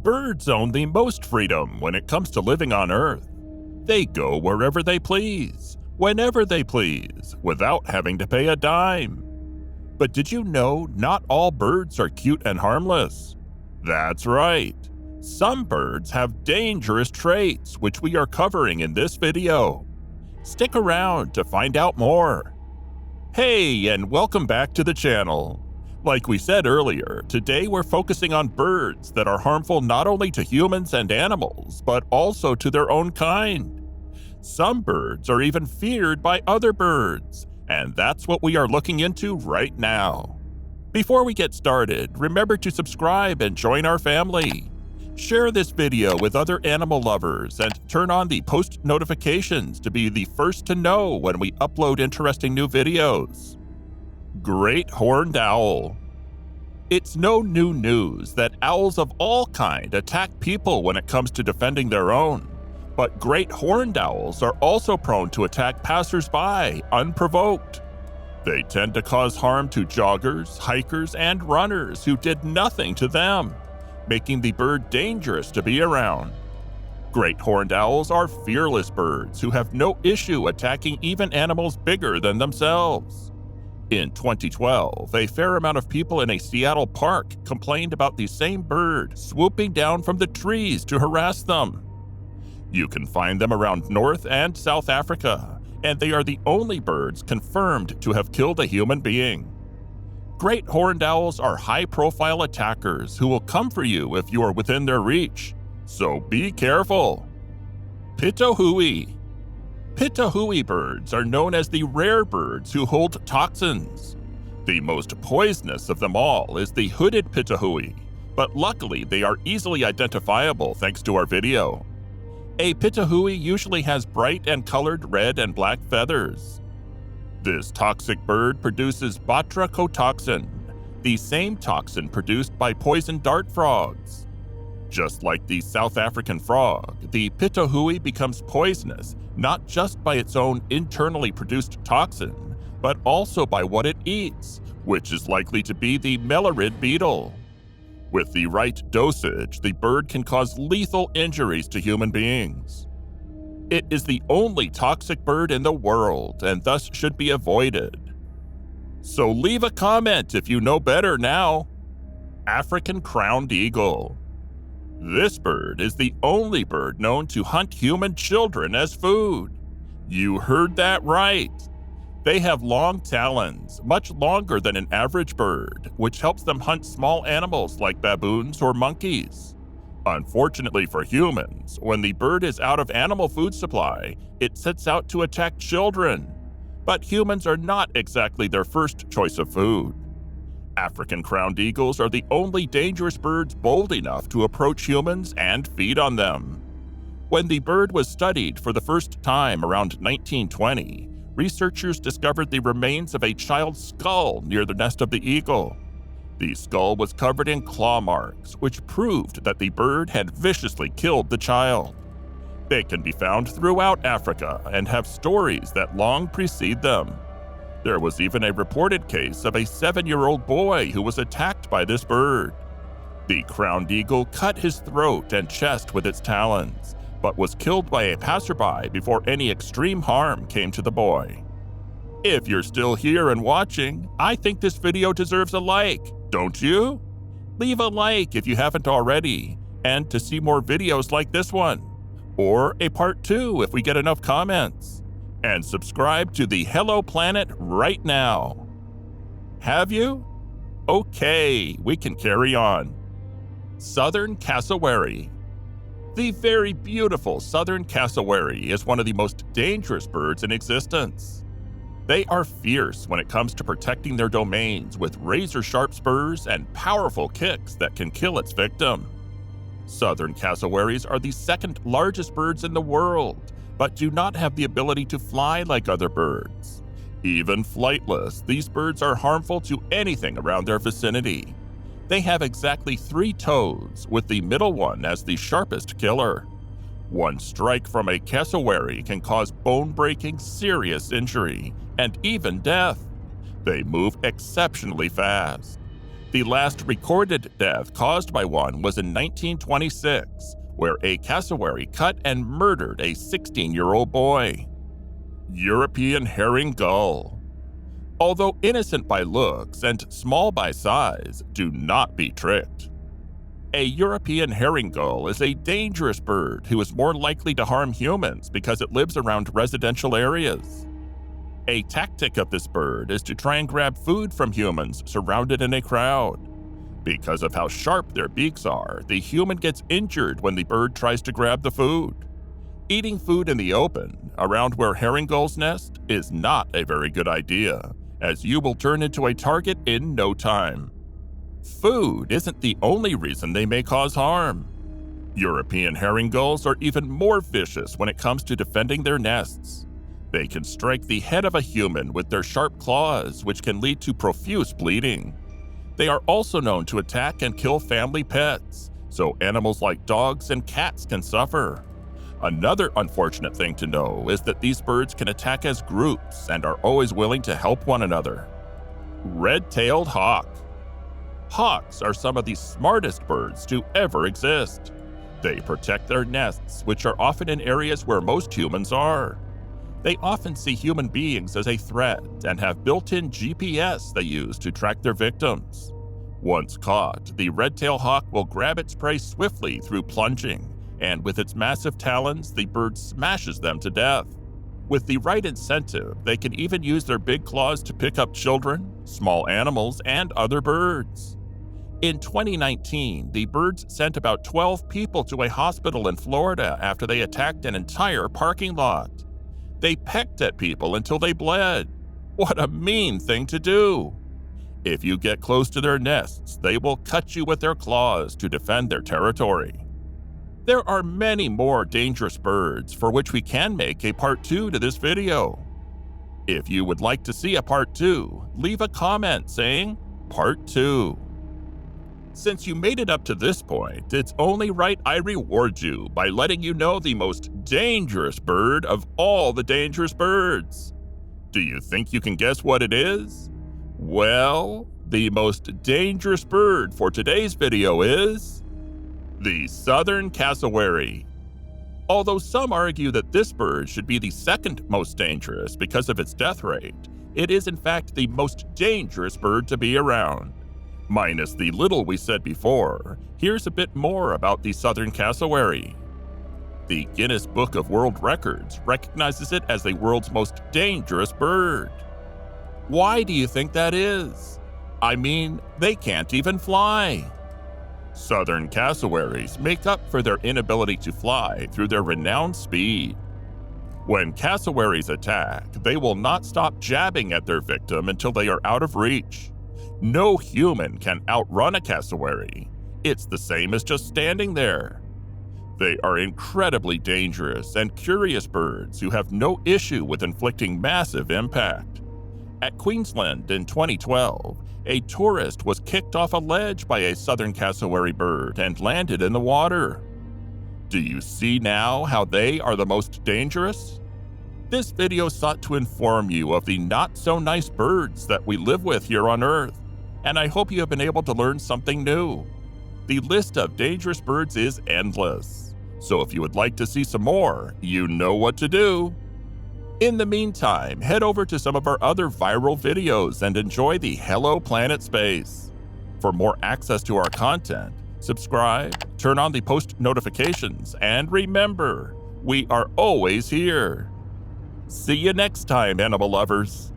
Birds own the most freedom when it comes to living on Earth. They go wherever they please, whenever they please, without having to pay a dime. But did you know not all birds are cute and harmless? That's right. Some birds have dangerous traits, which we are covering in this video. Stick around to find out more. Hey, and welcome back to the channel. Like we said earlier, today we're focusing on birds that are harmful not only to humans and animals, but also to their own kind. Some birds are even feared by other birds, and that's what we are looking into right now. Before we get started, remember to subscribe and join our family. Share this video with other animal lovers and turn on the post notifications to be the first to know when we upload interesting new videos. Great horned owl. It's no new news that owls of all kind attack people when it comes to defending their own, but great horned owls are also prone to attack passers-by unprovoked. They tend to cause harm to joggers, hikers, and runners who did nothing to them, making the bird dangerous to be around. Great horned owls are fearless birds who have no issue attacking even animals bigger than themselves. In 2012, a fair amount of people in a Seattle park complained about the same bird swooping down from the trees to harass them. You can find them around North and South Africa, and they are the only birds confirmed to have killed a human being. Great horned owls are high-profile attackers who will come for you if you are within their reach, so be careful. Pitohui. Pitohui birds are known as the rare birds who hold toxins. The most poisonous of them all is the hooded pitohui, but luckily they are easily identifiable thanks to our video. A pitohui usually has bright and colored red and black feathers. This toxic bird produces batrachotoxin, the same toxin produced by poison dart frogs. Just like the South African frog, the pitohui becomes poisonous not just by its own internally produced toxin, but also by what it eats, which is likely to be the mellurid beetle. With the right dosage, the bird can cause lethal injuries to human beings. It is the only toxic bird in the world and thus should be avoided. So leave a comment if you know better now. African crowned eagle. This bird is the only bird known to hunt human children as food. You heard that right. They have long talons, much longer than an average bird, which helps them hunt small animals like baboons or monkeys. Unfortunately for humans, when the bird is out of animal food supply, it sets out to attack children. But humans are not exactly their first choice of food. African crowned eagles are the only dangerous birds bold enough to approach humans and feed on them. When the bird was studied for the first time around 1920, researchers discovered the remains of a child's skull near the nest of the eagle. The skull was covered in claw marks, which proved that the bird had viciously killed the child. They can be found throughout Africa and have stories that long precede them. There was even a reported case of a 7-year-old boy who was attacked by this bird. The crowned eagle cut his throat and chest with its talons, but was killed by a passerby before any extreme harm came to the boy. If you're still here and watching, I think this video deserves a like, don't you? Leave a like if you haven't already, and to see more videos like this one, or a part 2 if we get enough comments. And subscribe to the Hello Planet right now. Have you? Okay, we can carry on. Southern cassowary. The very beautiful southern cassowary is one of the most dangerous birds in existence. They are fierce when it comes to protecting their domains with razor-sharp spurs and powerful kicks that can kill its victim. Southern cassowaries are the second largest birds in the world, but do not have the ability to fly like other birds. Even flightless, these birds are harmful to anything around their vicinity. They have exactly 3 toes, with the middle one as the sharpest killer. One strike from a cassowary can cause bone-breaking serious injury, and even death. They move exceptionally fast. The last recorded death caused by one was in 1926, where a cassowary cut and murdered a 16-year-old boy. European herring gull. Although innocent by looks and small by size, do not be tricked. A European herring gull is a dangerous bird who is more likely to harm humans because it lives around residential areas. A tactic of this bird is to try and grab food from humans surrounded in a crowd. Because of how sharp their beaks are, the human gets injured when the bird tries to grab the food. Eating food in the open, around where herring gulls nest, is not a very good idea, as you will turn into a target in no time. Food isn't the only reason they may cause harm. European herring gulls are even more vicious when it comes to defending their nests. They can strike the head of a human with their sharp claws, which can lead to profuse bleeding. They are also known to attack and kill family pets, so animals like dogs and cats can suffer. Another unfortunate thing to know is that these birds can attack as groups and are always willing to help one another. Red-tailed hawk. Hawks are some of the smartest birds to ever exist. They protect their nests, which are often in areas where most humans are. They often see human beings as a threat and have built-in GPS they use to track their victims. Once caught, the red-tailed hawk will grab its prey swiftly through plunging, and with its massive talons, the bird smashes them to death. With the right incentive, they can even use their big claws to pick up children, small animals, and other birds. In 2019, the birds sent about 12 people to a hospital in Florida after they attacked an entire parking lot. They pecked at people until they bled. What a mean thing to do! If you get close to their nests, they will cut you with their claws to defend their territory. There are many more dangerous birds for which we can make a part 2 to this video. If you would like to see a part 2, leave a comment saying part 2. Since you made it up to this point, it's only right I reward you by letting you know the most dangerous bird of all the dangerous birds. Do you think you can guess what it is? Well, the most dangerous bird for today's video is the southern cassowary. Although some argue that this bird should be the second most dangerous because of its death rate, it is in fact the most dangerous bird to be around. Minus the little we said before, here's a bit more about the southern cassowary. The Guinness Book of World Records recognizes it as the world's most dangerous bird. Why do you think that is? I mean, they can't even fly. Southern cassowaries make up for their inability to fly through their renowned speed. When cassowaries attack, they will not stop jabbing at their victim until they are out of reach. No human can outrun a cassowary. It's the same as just standing there. They are incredibly dangerous and curious birds who have no issue with inflicting massive impact. At Queensland in 2012, a tourist was kicked off a ledge by a southern cassowary bird and landed in the water. Do you see now how they are the most dangerous? This video sought to inform you of the not-so-nice birds that we live with here on Earth, and I hope you have been able to learn something new. The list of dangerous birds is endless, so if you would like to see some more, you know what to do. In the meantime, head over to some of our other viral videos and enjoy the Hello Planet space. For more access to our content, subscribe, turn on the post notifications, and remember, we are always here. See you next time, animal lovers.